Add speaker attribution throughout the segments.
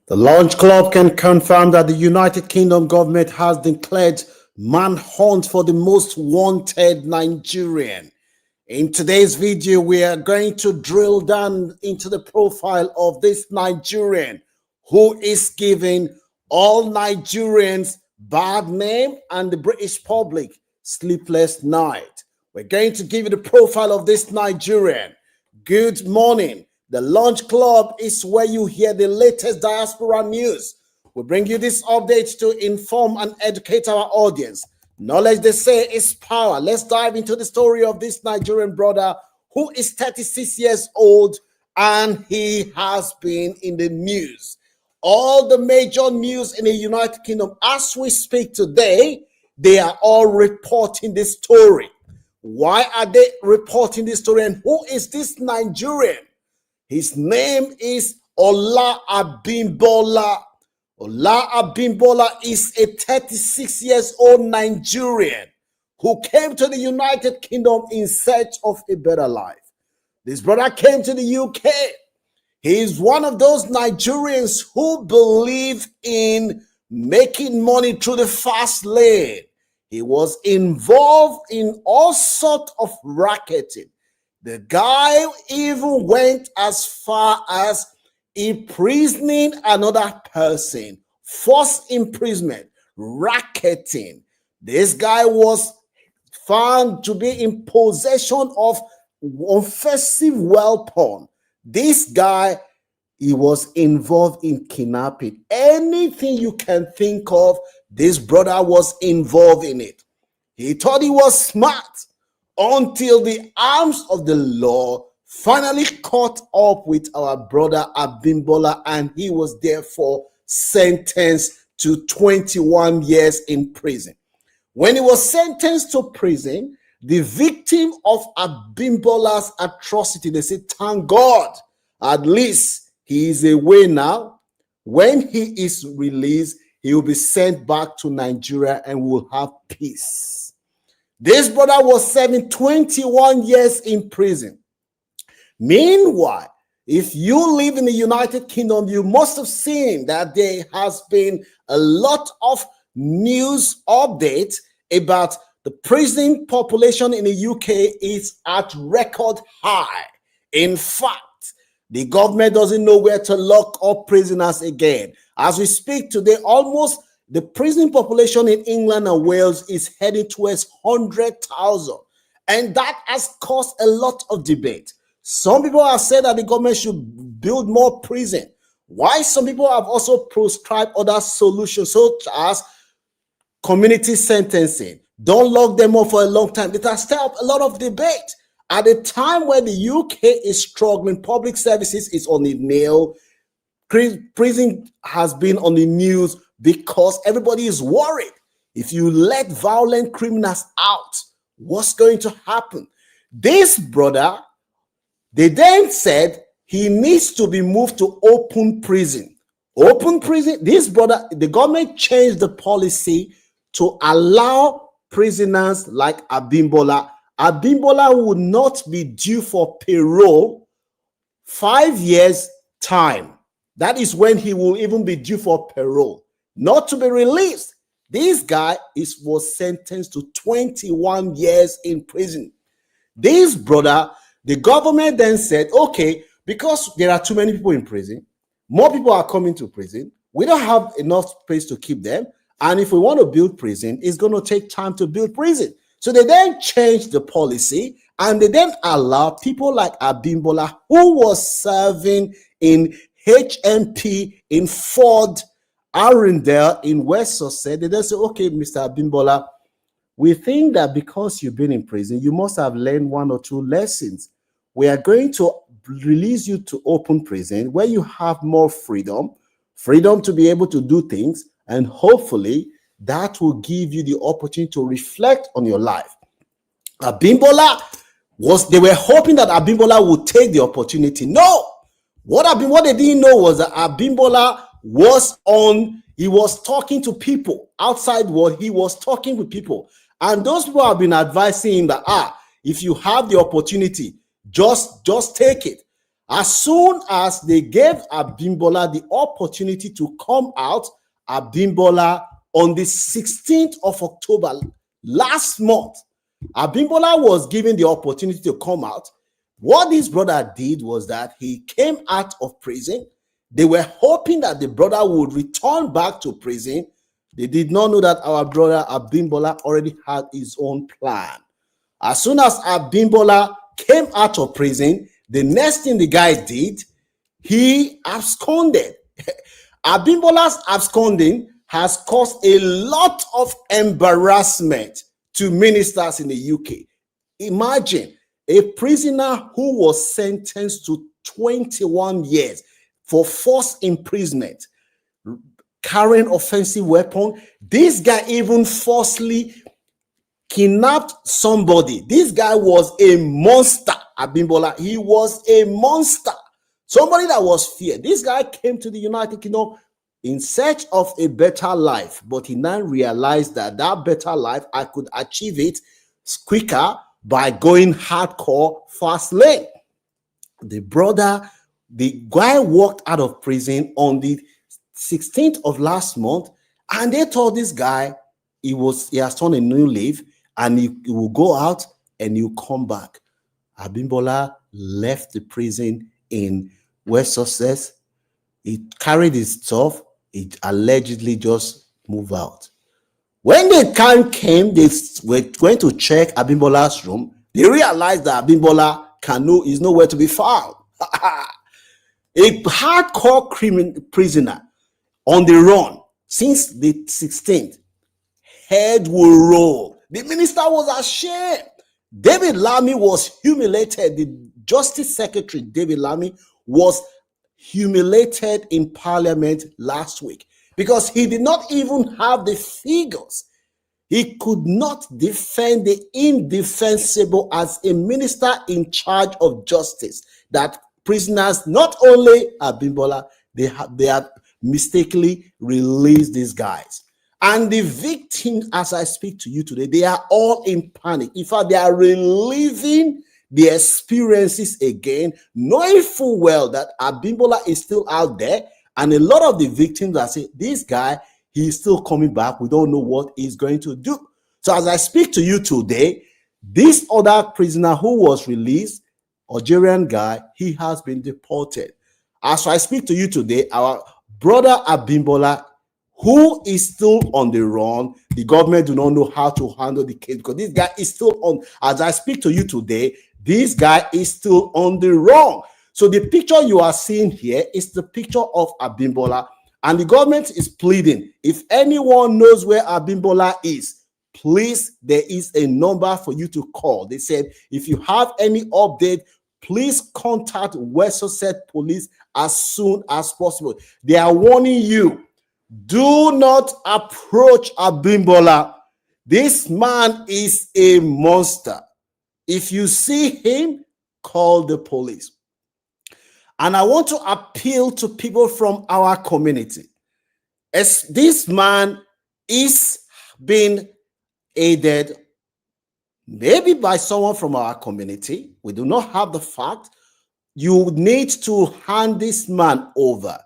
Speaker 1: The Launch Club can confirm that the United Kingdom government has declared manhunt for the most wanted Nigerian. In today's video, we are going to drill down into the profile of this Nigerian who is giving all Nigerians bad name and the British public sleepless night. We're going to give you the profile of this Nigerian. Good morning. The Launch Club is where you hear the latest diaspora news. We bring you this update to inform and educate our audience. Knowledge, they say, is power. Let's dive into the story of this Nigerian brother who is 36 years old and he has been in the news. All the major news in the United Kingdom, as we speak today, they are all reporting this story. Why are they reporting this story, and who is this Nigerian? His name is Ola Abimbola. Ola Abimbola is a 36 years old Nigerian who came to the United Kingdom in search of a better life. This brother came to the UK. He is one of those Nigerians who believe in making money through the fast lane. He was involved in all sorts of racketing. The guy even went as far as imprisoning another person, forced imprisonment, racketing. This guy was found to be in possession of offensive weapon. This guy, he was involved in kidnapping. Anything you can think of, this brother was involved in it. He thought he was smart until the arms of the law finally caught up with our brother Abimbola, and he was therefore sentenced to 21 years in prison. When he was sentenced to prison, the victim of Abimbola's atrocity, they said, thank God, at least he is away now. When he is released, he will be sent back to Nigeria and we will have peace. This brother was serving 21 years in prison. Meanwhile, if you live in the United Kingdom, you must have seen that there has been a lot of news updates about the prison population in the UK is at record high. In fact, the government doesn't know where to lock up prisoners again. As we speak today, almost the prison population in England and Wales is heading towards 100,000. And that has caused a lot of debate. Some people have said that the government should build more prison. Why some people have also prescribed other solutions, such as community sentencing. Don't lock them up for a long time. It has stirred up a lot of debate. At a time where the UK is struggling, public services is on the nail. Prison has been on the news because everybody is worried. If you let violent criminals out, what's going to happen? This brother, they then said he needs to be moved to open prison. Open prison, this brother, the government changed the policy to allow prisoners like Abimbola. Abimbola would not be due for parole 5 years' time. That is when he will even be due for parole, not to be released. This guy was sentenced to 21 years in prison. This brother, the government then said, okay, because there are too many people in prison, more people are coming to prison, we don't have enough space to keep them. And if we want to build prison, it's going to take time to build prison. So they then changed the policy and they then allow people like Abimbola, who was serving in HMP in Ford Arundel in West Sussex. They then say, okay, Mr. Abimbola, we think that because you've been in prison, you must have learned 1 or 2 lessons. We are going to release you to open prison where you have more freedom to be able to do things, and hopefully that will give you the opportunity to reflect on your life. Abimbola they were hoping that Abimbola would take the opportunity. No, what they didn't know was that Abimbola he was talking to people outside world. He was talking with people, and those people have been advising him that if you have the opportunity, just take it. As soon as they gave Abimbola the opportunity to come out, Abimbola on the 16th of October last month, Abimbola was given the opportunity to come out. What this brother did was that he came out of prison. They were hoping that the brother would return back to prison. They did not know that our brother Abimbola already had his own plan. As soon as Abimbola came out of prison, the next thing the guy did, he absconded. Abimbola's absconding has caused a lot of embarrassment to ministers in the UK. Imagine a prisoner who was sentenced to 21 years for forced imprisonment, carrying offensive weapon. This guy even falsely kidnapped somebody. This guy was a monster, Abimbola. He was a monster. Somebody that was feared. This guy came to the United Kingdom in search of a better life, but he now realized that that better life, I could achieve it quicker by going hardcore fast lane. The guy walked out of prison on the 16th of last month, and they told this guy he has turned a new leaf, and he will go out and he'll come back. Abimbola left the prison in West Sussex. He carried his stuff. He allegedly just moved out. When the time came, they were going to check Abimbola's room. They realized that Abimbola is nowhere to be found. A hardcore prisoner on the run since the 16th. Head will roll. The minister was ashamed. David Lammy was humiliated. The Justice Secretary, David Lammy, was humiliated in Parliament last week because he did not even have the figures. He could not defend the indefensible as a minister in charge of justice, that prisoners, not only Abimbola, they have mistakenly released these guys. And the victims, as I speak to you today, they are all in panic. In fact, they are reliving the experiences again, knowing full well that Abimbola is still out there. And a lot of the victims are saying, this guy, he's still coming back. We don't know what he's going to do. So as I speak to you today, this other prisoner who was released, Nigerian guy, he has been deported. As I speak to you today, our brother Abimbola, who is still on the run, the government do not know how to handle the case because this guy is still on. As I speak to you today, this guy is still on the run. So the picture you are seeing here is the picture of Abimbola, and the government is pleading. If anyone knows where Abimbola is, please, there is a number for you to call. They said, if you have any update, please contact West Sussex Police as soon as possible. They are warning you. Do not approach Abimbola. This man is a monster. If you see him, call the police. And I want to appeal to people from our community. As this man is being aided, maybe by someone from our community, we do not have the fact. You need to hand this man over.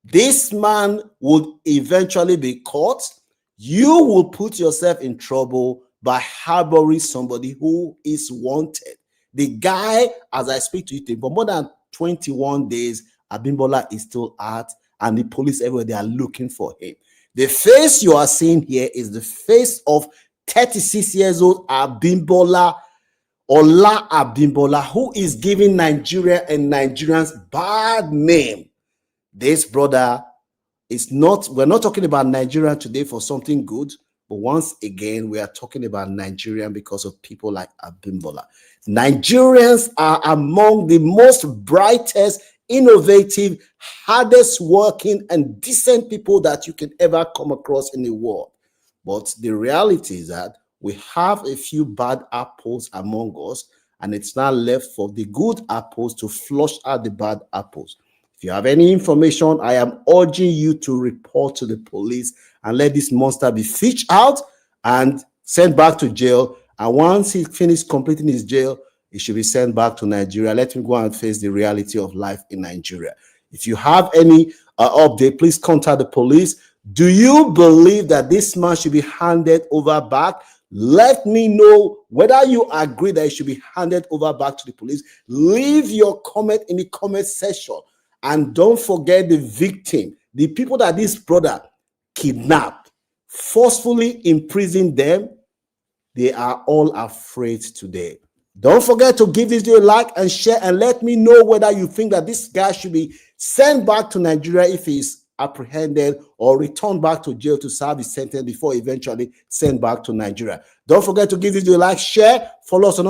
Speaker 1: This man would eventually be caught. You will put yourself in trouble by harboring somebody who is wanted. The guy, as I speak to you today, for more than 21 days, Abimbola is still out, and the police everywhere, they are looking for him. The face you are seeing here is the face of 36 years old Abimbola, Ola Abimbola, who is giving Nigeria and Nigerians bad name. This brother is not, we're not talking about Nigeria today for something good, but once again, we are talking about Nigerian because of people like Abimbola. Nigerians are among the most brightest, innovative, hardest working, and decent people that you can ever come across in the world. But the reality is that we have a few bad apples among us, and it's now left for the good apples to flush out the bad apples. If you have any information, I am urging you to report to the police and let this monster be fished out and sent back to jail. And once he finishes completing his jail, he should be sent back to Nigeria. Let him go and face the reality of life in Nigeria. If you have any update, please contact the police. Do you believe that this man should be handed over back? Let me know whether you agree that it should be handed over back to the police. Leave your comment in the comment section. And don't forget the victim, the people that this brother kidnapped, forcefully imprisoned them. They are all afraid today. Don't forget to give this video a like and share, and let me know whether you think that this guy should be sent back to Nigeria if he is apprehended, or returned back to jail to serve his sentence before eventually sent back to Nigeria. Don't forget to give this video a like, share, follow us on